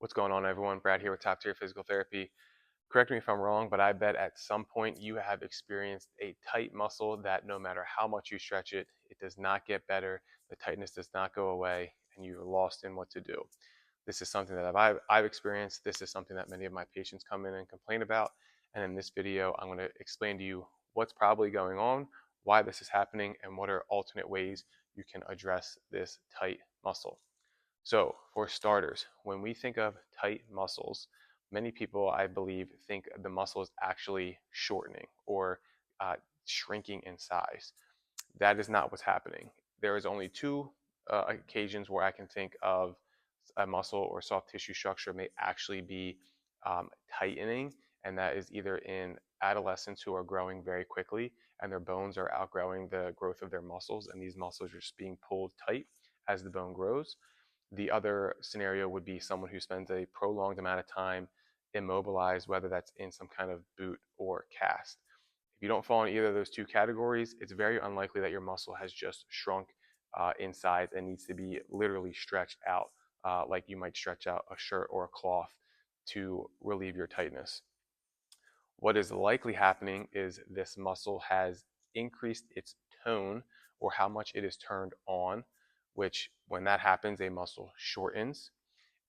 What's going on, everyone? Brad here with Top Tier Physical Therapy. Correct me if I'm wrong, but I bet at some point you have experienced a tight muscle that no matter how much you stretch it, it does not get better. The tightness does not go away, and you're lost in what to do. This is something that I've experienced. This is something that many of my patients come in and complain about. And in this video, I'm going to explain to you what's probably going on, why this is happening, and what are alternate ways you can address this tight muscle. So, for starters, when we think of tight muscles, many people, I believe, think the muscle is actually shortening or uh, shrinking in size. That is not what's happening. There is only two occasions where I can think of a muscle or soft tissue structure may actually be tightening, and that is either in adolescents who are growing very quickly and their bones are outgrowing the growth of their muscles, and these muscles are just being pulled tight as the bone grows. The other scenario would be someone who spends a prolonged amount of time immobilized, whether that's in some kind of boot or cast. If you don't fall in either of those two categories, it's very unlikely that your muscle has just shrunk in size and needs to be literally stretched out, like you might stretch out a shirt or a cloth to relieve your tightness. What is likely happening is this muscle has increased its tone or how much it is turned on, which when that happens, a muscle shortens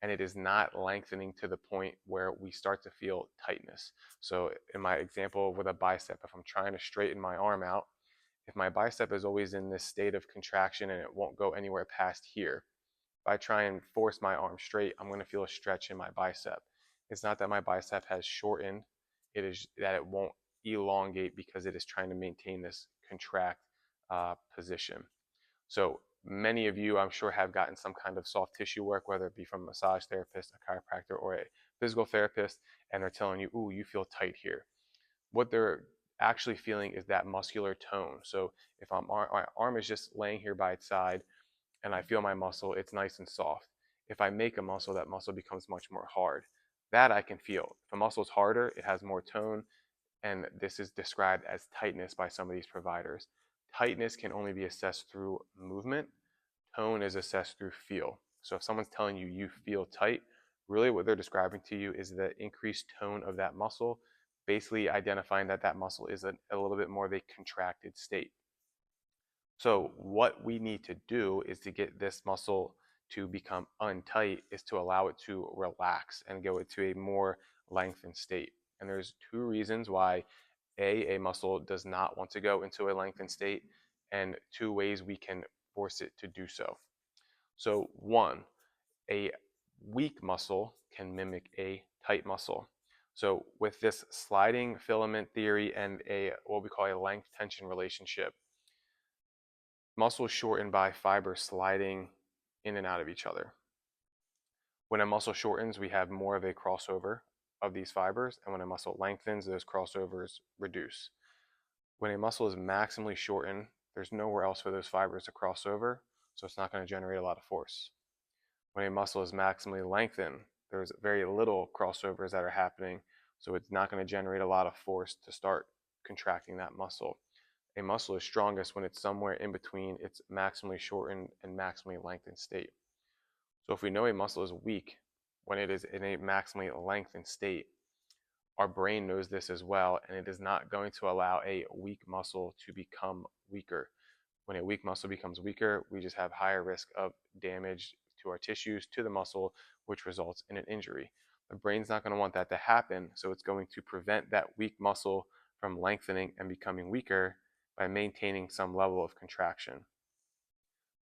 and it is not lengthening to the point where we start to feel tightness. So in my example with a bicep, if I'm trying to straighten my arm out, if my bicep is always in this state of contraction and it won't go anywhere past here, if I try and force my arm straight, I'm going to feel a stretch in my bicep. It's not that my bicep has shortened, it is that it won't elongate because it is trying to maintain this contract position. So many of you, I'm sure, have gotten some kind of soft tissue work, whether it be from a massage therapist, a chiropractor, or a physical therapist, and they're telling you, ooh, you feel tight here. What they're actually feeling is that muscular tone. So if my arm is just laying here by its side and I feel my muscle, it's nice and soft. If I make a muscle, that muscle becomes much more hard. That I can feel. If a muscle is harder, it has more tone, and this is described as tightness by some of these providers. Tightness can only be assessed through movement. Tone is assessed through feel. So if someone's telling you you feel tight, really what they're describing to you is the increased tone of that muscle, basically identifying that that muscle is a little bit more of a contracted state. So what we need to do is to get this muscle to become untight is to allow it to relax and go into a more lengthened state. And there's two reasons why a muscle does not want to go into a lengthened state, and two ways we can force it to do so. So one, a weak muscle can mimic a tight muscle. So with this sliding filament theory and a what we call a length tension relationship, muscles shorten by fibers sliding in and out of each other. When a muscle shortens, we have more of a crossover of these fibers, and when a muscle lengthens, those crossovers reduce. When a muscle is maximally shortened, there's nowhere else for those fibers to cross over, so it's not going to generate a lot of force. When a muscle is maximally lengthened, there's very little crossovers that are happening, so it's not going to generate a lot of force to start contracting that muscle. A muscle is strongest when it's somewhere in between its maximally shortened and maximally lengthened state. So if we know a muscle is weak when it is in a maximally lengthened state, our brain knows this as well, and it is not going to allow a weak muscle to become weaker. When a weak muscle becomes weaker, we just have higher risk of damage to our tissues, to the muscle, which results in an injury. The brain's not going to want that to happen, so it's going to prevent that weak muscle from lengthening and becoming weaker by maintaining some level of contraction.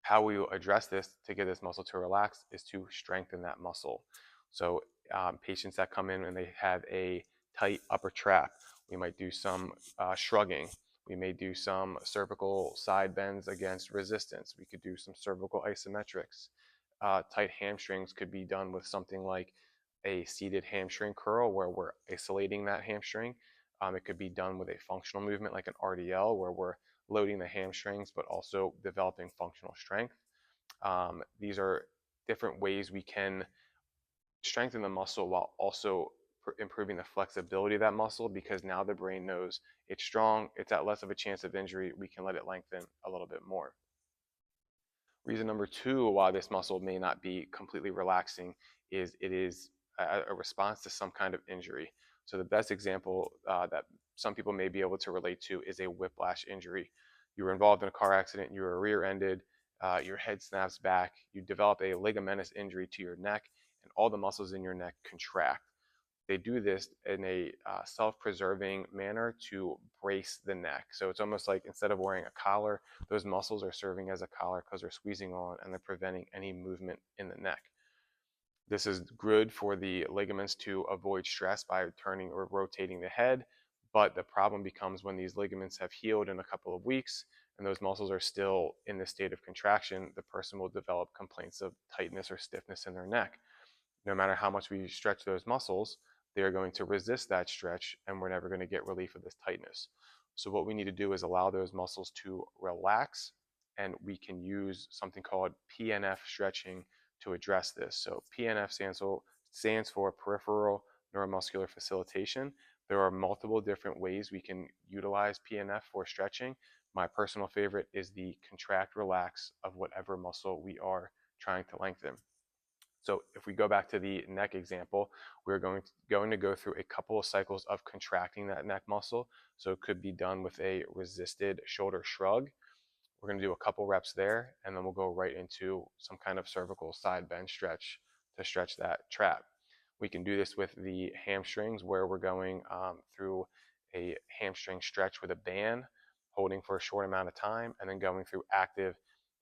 How we will address this to get this muscle to relax is to strengthen that muscle. So patients that come in and they have a tight upper trap, we might do some shrugging. We may do some cervical side bends against resistance. We could do some cervical isometrics. Tight hamstrings could be done with something like a seated hamstring curl where we're isolating that hamstring. It could be done with a functional movement like an RDL where we're loading the hamstrings but also developing functional strength. These are different ways we can strengthen the muscle while also improving the flexibility of that muscle, because now the brain knows it's strong, it's at less of a chance of injury, we can let it lengthen a little bit more. Reason number two why this muscle may not be completely relaxing is it is a response to some kind of injury. So the best example that some people may be able to relate to is a whiplash injury. You were involved in a car accident, you were rear-ended, your head snaps back, you develop a ligamentous injury to your neck, and all the muscles in your neck contract. They do this in a self-preserving manner to brace the neck. So it's almost like instead of wearing a collar, those muscles are serving as a collar because they're squeezing on and they're preventing any movement in the neck. This is good for the ligaments to avoid stress by turning or rotating the head, but the problem becomes when these ligaments have healed in a couple of weeks and those muscles are still in the state of contraction, the person will develop complaints of tightness or stiffness in their neck. No matter how much we stretch those muscles, they are going to resist that stretch and we're never going to get relief of this tightness. So what we need to do is allow those muscles to relax, and we can use something called PNF stretching to address this. So PNF stands for peripheral neuromuscular facilitation. There are multiple different ways we can utilize PNF for stretching. My personal favorite is the contract relax of whatever muscle we are trying to lengthen. So if we go back to the neck example, we're going to go through a couple of cycles of contracting that neck muscle. So it could be done with a resisted shoulder shrug. We're going to do a couple reps there, and then we'll go right into some kind of cervical side bend stretch to stretch that trap. We can do this with the hamstrings, where we're going through a hamstring stretch with a band, holding for a short amount of time, and then going through active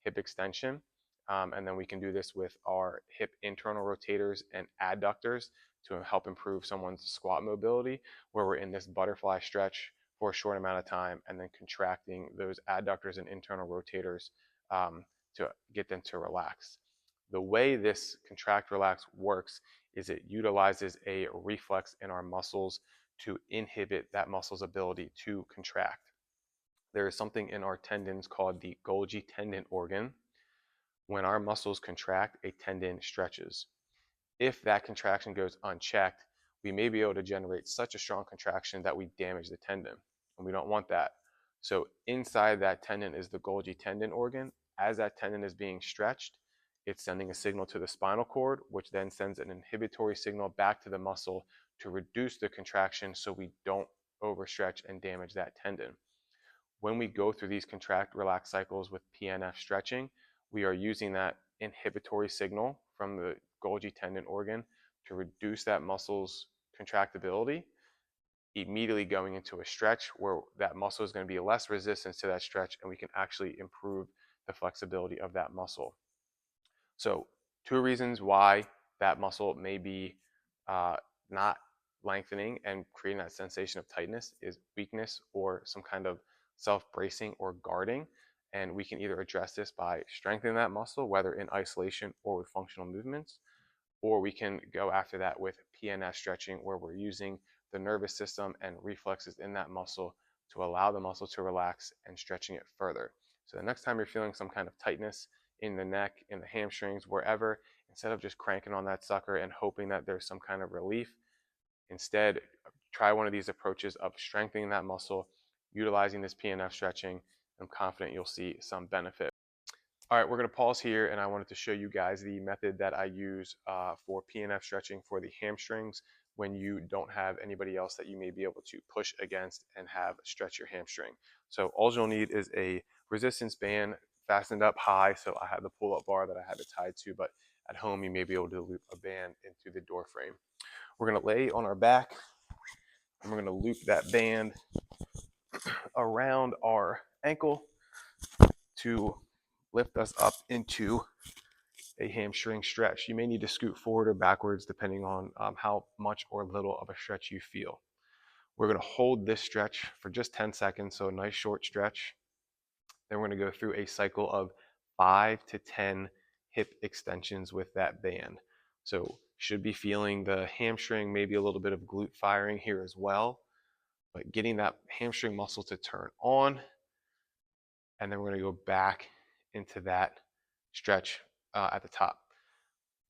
hip extension. And then we can do this with our hip internal rotators and adductors to help improve someone's squat mobility, where we're in this butterfly stretch for a short amount of time and then contracting those adductors and internal rotators to get them to relax. The way this contract relax works is it utilizes a reflex in our muscles to inhibit that muscle's ability to contract. There is something in our tendons called the Golgi tendon organ. When our muscles contract, a tendon stretches. If that contraction goes unchecked, we may be able to generate such a strong contraction that we damage the tendon, and we don't want that. So inside that tendon is the Golgi tendon organ. As that tendon is being stretched, it's sending a signal to the spinal cord, which then sends an inhibitory signal back to the muscle to reduce the contraction so we don't overstretch and damage that tendon. When we go through these contract relax cycles with PNF stretching, we are using that inhibitory signal from the Golgi tendon organ to reduce that muscle's contractibility, immediately going into a stretch where that muscle is going to be less resistance to that stretch, and we can actually improve the flexibility of that muscle. So 2 reasons why that muscle may be not lengthening and creating that sensation of tightness is weakness or some kind of self-bracing or guarding. And we can either address this by strengthening that muscle, whether in isolation or with functional movements, or we can go after that with PNF stretching, where we're using the nervous system and reflexes in that muscle to allow the muscle to relax and stretching it further. So the next time you're feeling some kind of tightness in the neck, in the hamstrings, wherever, instead of just cranking on that sucker and hoping that there's some kind of relief, instead try one of these approaches of strengthening that muscle, utilizing this PNF stretching. I'm confident you'll see some benefit. All right, we're going to pause here, and I wanted to show you guys the method that I use for PNF stretching for the hamstrings when you don't have anybody else that you may be able to push against and have stretch your hamstring. So all you'll need is a resistance band fastened up high. So I have the pull-up bar that I have it tied to, but at home you may be able to loop a band into the door frame. We're going to lay on our back, and we're going to loop that band around our ankle to lift us up into a hamstring stretch. You may need to scoot forward or backwards depending on how much or little of a stretch you feel. We're going to hold this stretch for just 10 seconds, so a nice short stretch. Then we're going to go through a cycle of 5 to 10 hip extensions with that band. So should be feeling the hamstring, maybe a little bit of glute firing here as well, but getting that hamstring muscle to turn on. And then we're going to go back into that stretch at the top.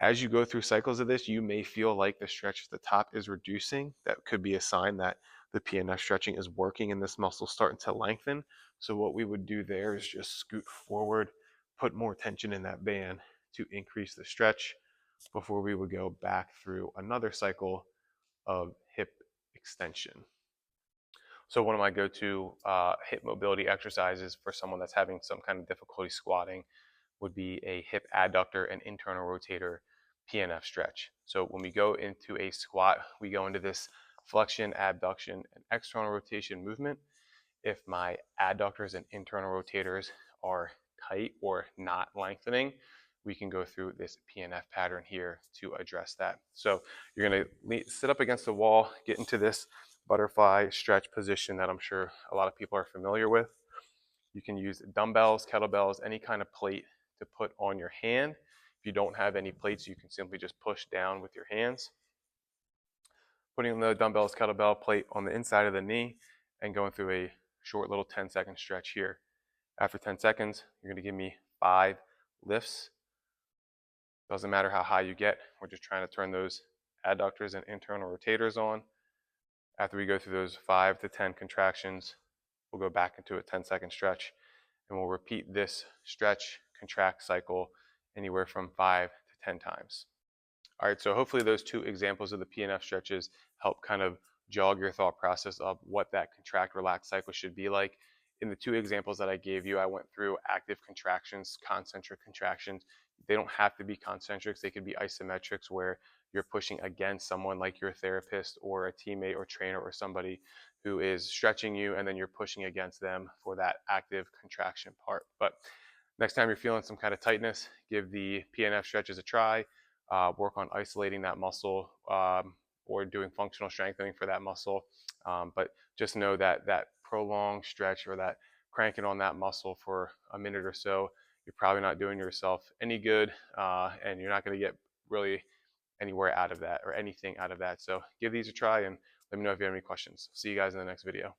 As you go through cycles of this, you may feel like the stretch at the top is reducing. That could be a sign that the PNF stretching is working and this muscle starting to lengthen. So what we would do there is just scoot forward, put more tension in that band to increase the stretch. before we would go back through another cycle of hip extension. So one of my go-to hip mobility exercises for someone that's having some kind of difficulty squatting would be a hip adductor and internal rotator PNF stretch. So when we go into a squat, we go into this flexion, abduction, and external rotation movement. If my adductors and internal rotators are tight or not lengthening, we can go through this PNF pattern here to address that. So you're going to sit up against the wall, get into this butterfly stretch position that I'm sure a lot of people are familiar with. You can use dumbbells, kettlebells, any kind of plate to put on your hand. If you don't have any plates, you can simply just push down with your hands. Putting the dumbbells, kettlebell plate on the inside of the knee and going through a short little 10-second stretch here. After 10 seconds, you're going to give me 5 lifts. Doesn't matter how high you get. We're just trying to turn those adductors and internal rotators on. After we go through those 5 to 10 contractions, we'll go back into a 10-second stretch, and we'll repeat this stretch contract cycle anywhere from 5 to 10 times. All right, so hopefully those 2 examples of the PNF stretches help kind of jog your thought process of what that contract relax cycle should be like. In the 2 examples that I gave you, I went through active contractions, concentric contractions. They don't have to be concentrics, they could be isometrics where you're pushing against someone like your therapist or a teammate or trainer or somebody who is stretching you, and then you're pushing against them for that active contraction part. But next time you're feeling some kind of tightness, give the PNF stretches a try. Work on isolating that muscle or doing functional strengthening for that muscle. But just know that that prolonged stretch or that cranking on that muscle for a minute or so, you're probably not doing yourself any good, and you're not going to get really anywhere out of that or anything out of that. So give these a try and let me know if you have any questions. See you guys in the next video.